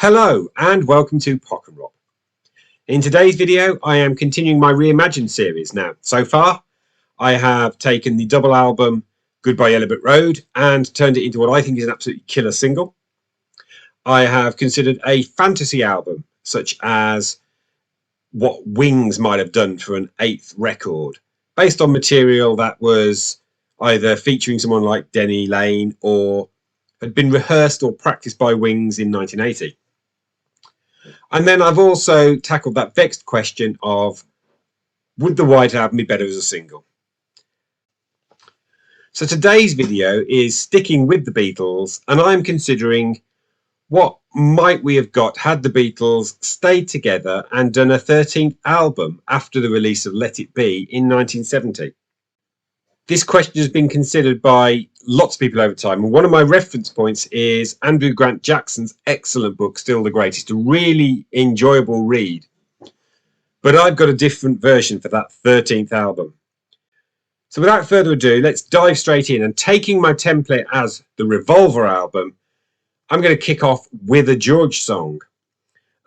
Hello and welcome to Pockenrop. In today's video I am continuing my ReImagined series. Now so far I have taken the double album Goodbye Yellow Brick Road and turned it into what I think is an absolutely killer single. I have considered a fantasy album such as what Wings might have done for an 8th record, based on material that was either featuring someone like Denny Lane or had been rehearsed or practiced by Wings in 1980. And then I've also tackled that vexed question of, would the White Album be better as a single? So today's video is sticking with the Beatles, and I'm considering what might we have got had the Beatles stayed together and done a 13th album after the release of Let It Be in 1970. This question has been considered by lots of people over time, and one of my reference points is Andrew Grant Jackson's excellent book, Still the Greatest, a really enjoyable read. But I've got a different version for that 13th album. So without further ado, let's dive straight in, and taking my template as the Revolver album, I'm going to kick off with a George song.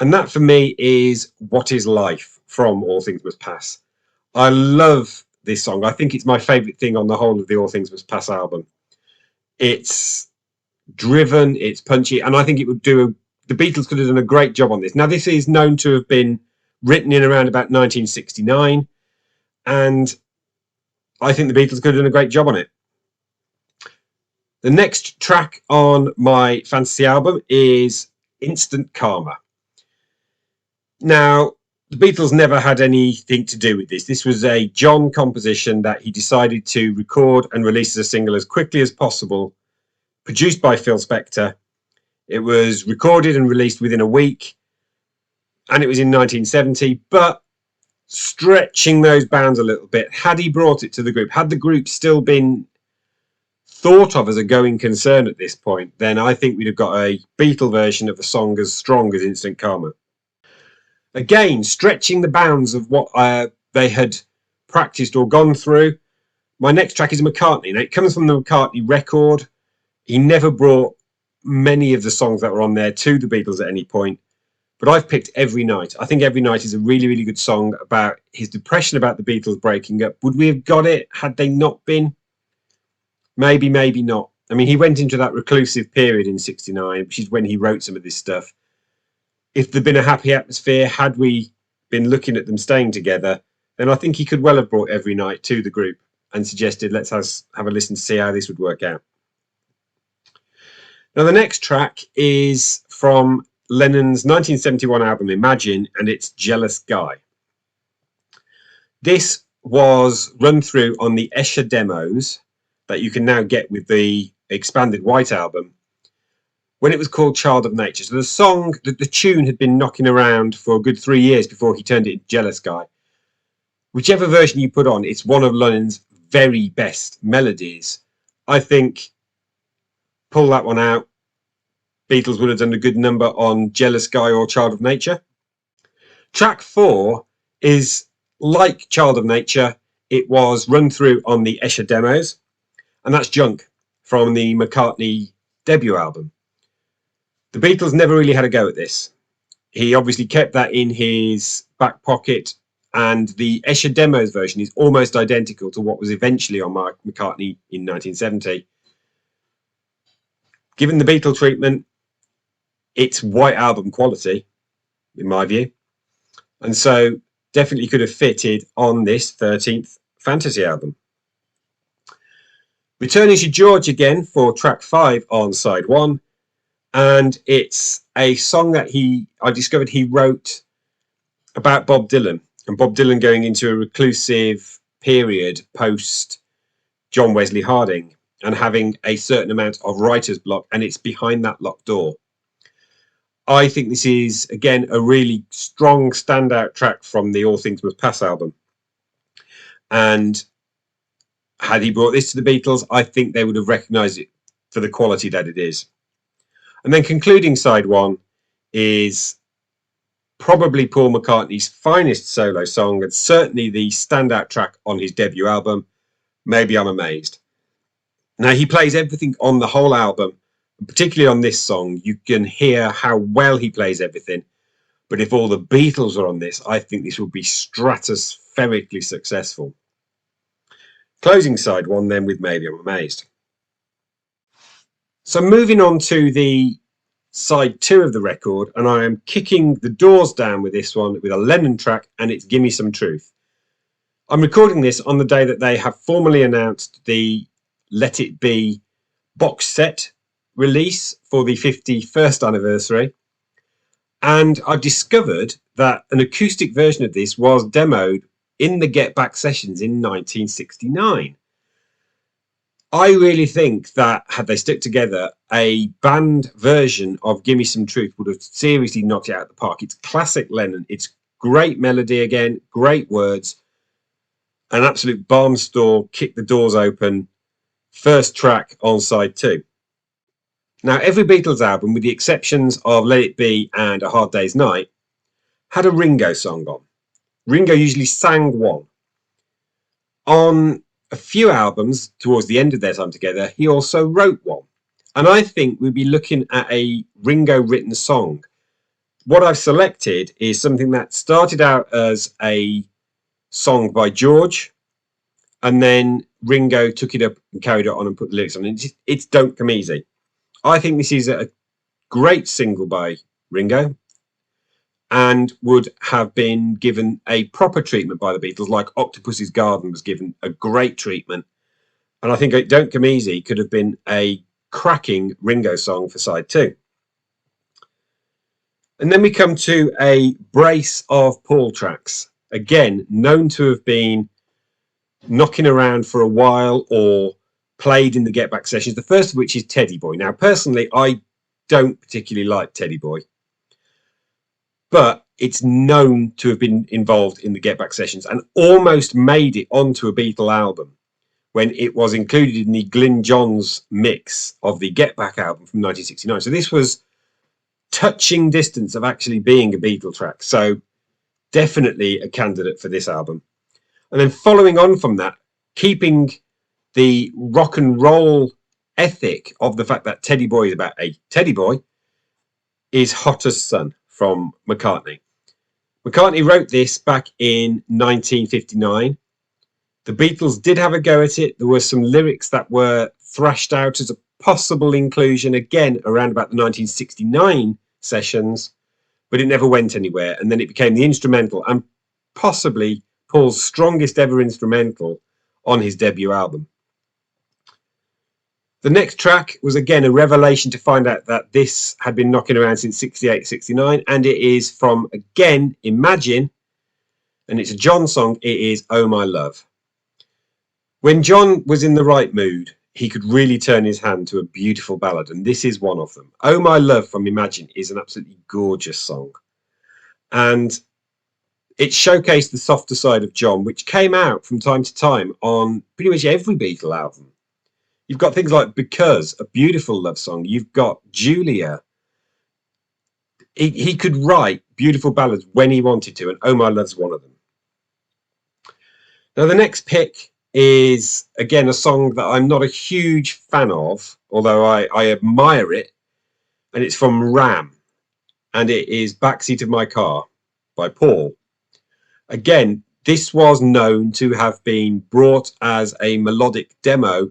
And that for me is What Is Life from All Things Must Pass. I love this song. I think it's my favourite thing on the whole of the All Things Must Pass album. It's driven, it's punchy, and I think it would do the Beatles could have done a great job on this. Now this is known to have been written in around about 1969, and I think the Beatles could have done a great job on it. The next track on my fantasy album is Instant Karma. Now, the Beatles never had anything to do with this. This was a John composition that he decided to record and release as a single as quickly as possible, produced by Phil Spector. It was recorded and released within a week, and it was in 1970, but stretching those bounds a little bit, had he brought it to the group, had the group still been thought of as a going concern at this point, then I think we'd have got a Beatle version of a song as strong as Instant Karma. Again, stretching the bounds of what they had practiced or gone through. My next track is McCartney. Now, it comes from the McCartney record. He never brought many of the songs that were on there to the Beatles at any point, but I've picked Every Night. I think Every Night is a really, really good song about his depression about the Beatles breaking up. Would we have got it had they not been? Maybe, maybe not. I mean, he went into that reclusive period in 69, which is when he wrote some of this stuff. If there'd been a happy atmosphere, had we been looking at them staying together, then I think he could well have brought Every Night to the group and suggested, let's have a listen to see how this would work out. Now, the next track is from Lennon's 1971 album Imagine, and it's Jealous Guy. This was run through on the Escher demos that you can now get with the expanded White Album, when it was called Child of Nature. So the song, the tune had been knocking around for a good 3 years before he turned it into Jealous Guy. Whichever version you put on, it's one of Lennon's very best melodies. I think pull that one out, Beatles would have done a good number on Jealous Guy or Child of Nature. Track 4 is like Child of Nature. It was run through on the Escher demos, and that's Junk from the McCartney debut album. The Beatles never really had a go at this. He obviously kept that in his back pocket, and the Escher demos version is almost identical to what was eventually on McCartney in 1970. Given the Beatle treatment, it's White Album quality, in my view, and so definitely could have fitted on this 13th fantasy album. Returning to George again for track 5 on side 1, and it's a song that I discovered he wrote about Bob Dylan, and Bob Dylan going into a reclusive period post John Wesley Harding and having a certain amount of writer's block, and it's Behind That Locked Door. I think this is, again, a really strong standout track from the All Things Must Pass album. And had he brought this to the Beatles, I think they would have recognised it for the quality that it is. And then concluding side 1 is probably Paul McCartney's finest solo song, and certainly the standout track on his debut album, Maybe I'm Amazed. Now, he plays everything on the whole album, Particularly on this song, you can hear how well he plays everything. But if all the Beatles are on this, I think this will be stratospherically successful. Closing side one then with Maybe I'm Amazed. So moving on to the side 2 of the record, and I am kicking the doors down with this one with a Lennon track, and it's Gimme Some Truth. I'm recording this on the day that they have formally announced the Let It Be box set release for the 51st anniversary. And I discovered that an acoustic version of this was demoed in the Get Back sessions in 1969. I really think that had they stuck together, a band version of Gimme Some Truth would have seriously knocked it out of the park. It's classic Lennon. It's great melody again, great words, an absolute barnstorm, kick the doors open, first track on side 2. Now, every Beatles album, with the exceptions of Let It Be and A Hard Day's Night, had a Ringo song on. Ringo usually sang one. On a few albums towards the end of their time together, he also wrote one. And I think we'd be looking at a Ringo written song. What I've selected is something that started out as a song by George, and then Ringo took it up and carried it on and put the lyrics on. It's Don't Come Easy. I think this is a great single by Ringo and would have been given a proper treatment by the Beatles, like Octopus's Garden was given a great treatment. And I think Don't Come Easy could have been a cracking Ringo song for side 2. And then we come to a brace of Paul tracks, again known to have been knocking around for a while or played in the Get Back sessions, the first of which is Teddy Boy. Now, personally, I don't particularly like Teddy Boy, but it's known to have been involved in the Get Back sessions and almost made it onto a Beatle album when it was included in the Glyn Johns mix of the Get Back album from 1969. So this was touching distance of actually being a Beatle track. So definitely a candidate for this album. And then following on from that, keeping the rock and roll ethic of the fact that Teddy Boy is about a teddy boy, is Hot as Sun from McCartney. McCartney wrote this back in 1959. The Beatles did have a go at it. There were some lyrics that were thrashed out as a possible inclusion again around about the 1969 sessions, but it never went anywhere. And then it became the instrumental and possibly Paul's strongest ever instrumental on his debut album. The next track was again a revelation to find out that this had been knocking around since 68, 69, and it is from, again, Imagine, and it's a John song. It is Oh My Love. When John was in the right mood, he could really turn his hand to a beautiful ballad, and this is one of them. Oh My Love from Imagine is an absolutely gorgeous song, and it showcased the softer side of John, which came out from time to time on pretty much every Beatle album. You've got things like Because, a beautiful love song. You've got Julia. He could write beautiful ballads when he wanted to, and Oh My Love's one of them. Now, the next pick is, again, a song that I'm not a huge fan of, although I admire it, and it's from Ram, and it is Backseat of My Car by Paul. Again, this was known to have been brought as a melodic demo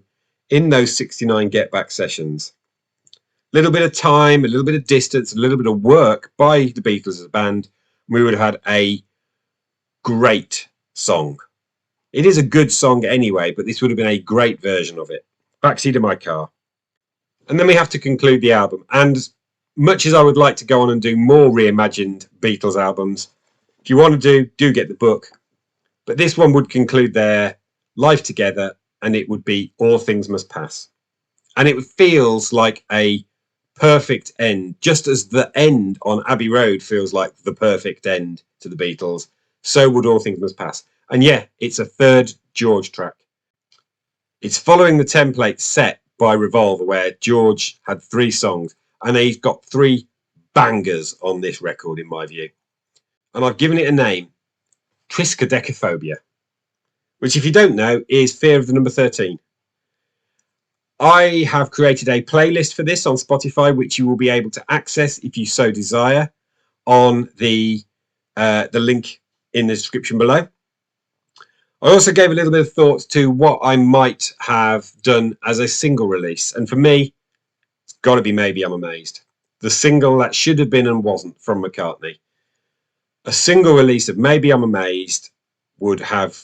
in those 69 Get Back sessions. A little bit of time, a little bit of distance, a little bit of work by the Beatles as a band, we would have had a great song. It is a good song anyway, but this would have been a great version of it. Backseat of My Car. And then we have to conclude the album. And much as I would like to go on and do more reimagined Beatles albums, if you want to do get the book. But this one would conclude their life together, and it would be All Things Must Pass. And it feels like a perfect end, just as the end on Abbey Road feels like the perfect end to the Beatles. So would All Things Must Pass. And yeah, it's a third George track. It's following the template set by Revolver, where George had 3 songs, and he's got 3 bangers on this record, in my view. And I've given it a name, Triskaidekaphobia, which, if you don't know, is fear of the number 13. I have created a playlist for this on Spotify, which you will be able to access if you so desire on the link in the description below. I also gave a little bit of thought to what I might have done as a single release. And for me, it's got to be Maybe I'm Amazed. The single that should have been and wasn't from McCartney. A single release of Maybe I'm Amazed would have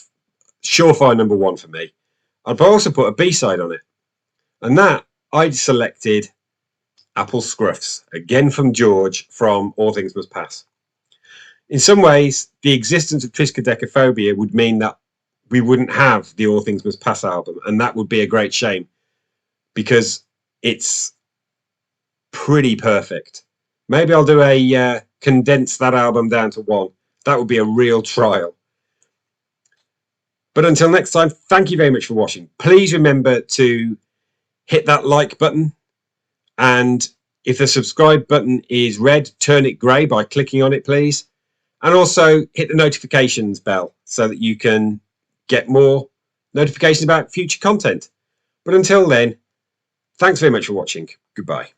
surefire number one for me. I'd also put a B-side on it. And that I selected Apple Scruffs, again from George from All Things Must Pass. In some ways, the existence of Triskaidekaphobia would mean that we wouldn't have the All Things Must Pass album, and that would be a great shame because it's pretty perfect. Maybe I'll do a condense that album down to one. That would be a real trial. But until next time, thank you very much for watching. Please remember to hit that like button, and if the subscribe button is red, turn it grey by clicking on it, please. And also hit the notifications bell so that you can get more notifications about future content. But until then, thanks very much for watching. Goodbye.